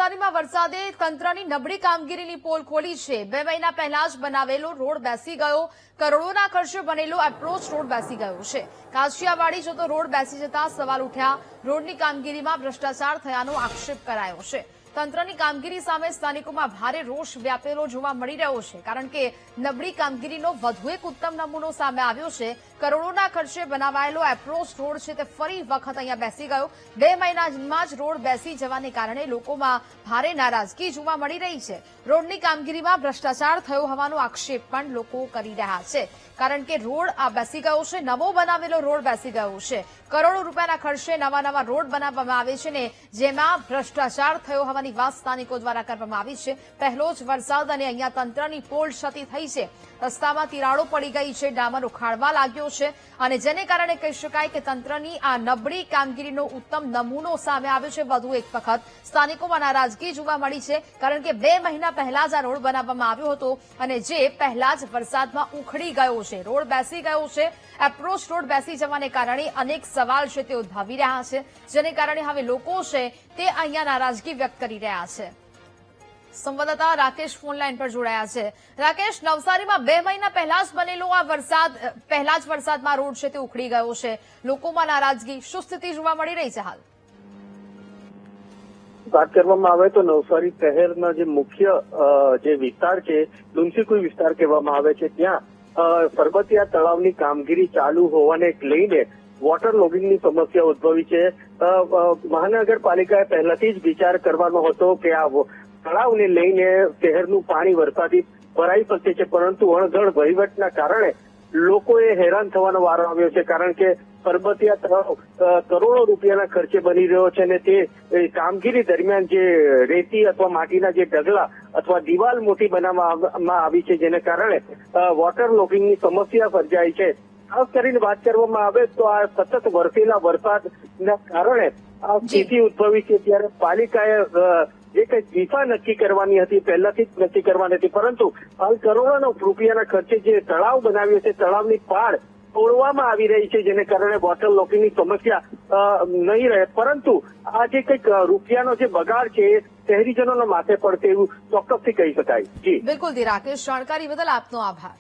નવસારીમાં વરસાદે તંત્રની નબળી કામગીરીની પોલ ખોલી છે। 2 મહિના પહેલા જ બનાવેલો રોડ બેસી ગયો। કરોડોના ખર્ચે બનેલો એપ્રોચ રોડ બેસી ગયો છે। કાછિયાવાડી જતો રોડ બેસી જતા સવાલ ઉઠ્યા। રોડની કામગીરીમાં ભ્રષ્ટાચાર થયાનો આક્ષેપ કરાયો છે। તંત્રની કામગીરી સામે સ્થાનિકોમાં ભારે રોષ વ્યાપેલો જોવા મળી રહ્યો છે, કારણ કે નબળી કામગીરીનો વધુ એક ઉત્તમ નમૂનો સામે આવ્યો છે। કરોડોના ખર્ચે બનાવાયેલો એપ્રોચ રોડ છે તે ફરી વખત અહીંયા બેસી ગયો। 2 મહિનામાં જ રોડ બેસી જવાને કારણે લોકોમાં ભારે નારાજગી જોવા મળી રહી છે। રોડની કામગીરીમાં ભ્રષ્ટાચાર થયો હોવાનો આક્ષેપ પણ લોકો કરી રહ્યા છે, કારણ કે રોડ આ બેસી ગયો છે, નવો બનાવેલો રોડ બેસી ગયો છે। કરોડો રૂપિયાના ખર્ચે નવા રોડ બનાવવામાં આવે છે ને જેમાં ભ્રષ્ટાચાર થયો હોવાની વાત સ્થાનિકો દ્વારા કરવામાં આવી છે। પહેલો જ વરસાદ અને અહીંયા તંત્રની પોલ ક્ષતિ થઈ છે। રસ્તામાં તિરાડો પડી ગઈ છે, ડામર ઉખાડવા લાગ્યો છે અને જેને કારણે કહી શકાય કે તંત્રની આ નબળી કામગીરીનો ઉત્તમ નમૂનો સામે આવ્યો છે। વધુ એક વખત સ્થાનિકોમાં નારાજગી જોવા મળી છે, કારણ કે 2 મહિના પહેલા જ આ રોડ બનાવવામાં આવ્યો હતો અને જે પહેલા જ વરસાદમાં ઉખડી ગયો છે। રોડ બેસી ગયો છે। એપ્રોચ રોડ બેસી જવાને કારણે અનેક સવાલ છે તે ઉદ્ભવી રહ્યા છે, જેને કારણે હવે લોકો છે તે અહીંયા નારાજગી વ્યક્ત કરી રહ્યા છે। સંવાદદાતા રાકેશ ફોનલાઈન પર જોડાયા છે। રાકેશ, નવસારીમાં 2 મહિના પહેલા જ બનેલો આ પહેલા જ વરસાદમાં રોડ છે તે ઉખડી ગયો છે, લોકોમાં નારાજગી, શું સ્થિતિ જોવા મળી રહી છે હાલ? વાત કરવામાં આવે તો નવસારી શહેરના જે મુખ્ય જે વિસ્તાર છે, લુન્સીકુઈ વિસ્તાર કહેવામાં આવે છે, ત્યાં પરબતિયા તળાવની કામગીરી ચાલુ હોવાને લઈને વોટર લોગિંગની સમસ્યા ઉદ્ભવી છે। મહાનગરપાલિકાએ પહેલાથી જ વિચાર કરવાનો હતો કે આ તળાવને લઈને શહેરનું પાણી વરસાદી ભરાઈ શકે છે, પરંતુ અણઘડ વહીવટના કારણે લોકોએ હેરાન થવાનો વારો આવ્યો છે, કારણ કે પરબતિયા તળાવ કરોડો રૂપિયાના ખર્ચે બની રહ્યો છે અને તે કામગીરી દરમિયાન જે રેતી અથવા માટીના જે ઢગલા અથવા દિવાલ મોટી બનાવવામાં આવી છે, જેને કારણે વોટર લોગિંગની સમસ્યા સર્જાઈ છે। ખાસ કરીને વાત કરવામાં આવે તો આ સતત વરસેલા વરસાદના કારણે આ સ્થિતિ ઉદ્ભવી છે। ત્યારે પાલિકાએ જે કઈ દિશા નક્કી કરવાની હતી પહેલાથી જ નક્કી કરવાની હતી, પરંતુ હાલ કરોડોના રૂપિયાના ખર્ચે જે તળાવ બનાવ્યો છે, તળાવની પાળ તોડવામાં આવી રહી છે, જેને કારણે વોટર લોગિંગની સમસ્યા નહીં રહે, પરંતુ આ જે કંઈક રૂપિયાનો જે બગાડ છે એ શહેરીજનોના માથે પડશે એવું ચોક્કસથી કહી શકાય। જી બિલકુલ રાકેશ, જાણકારી બદલ આપનો આભાર।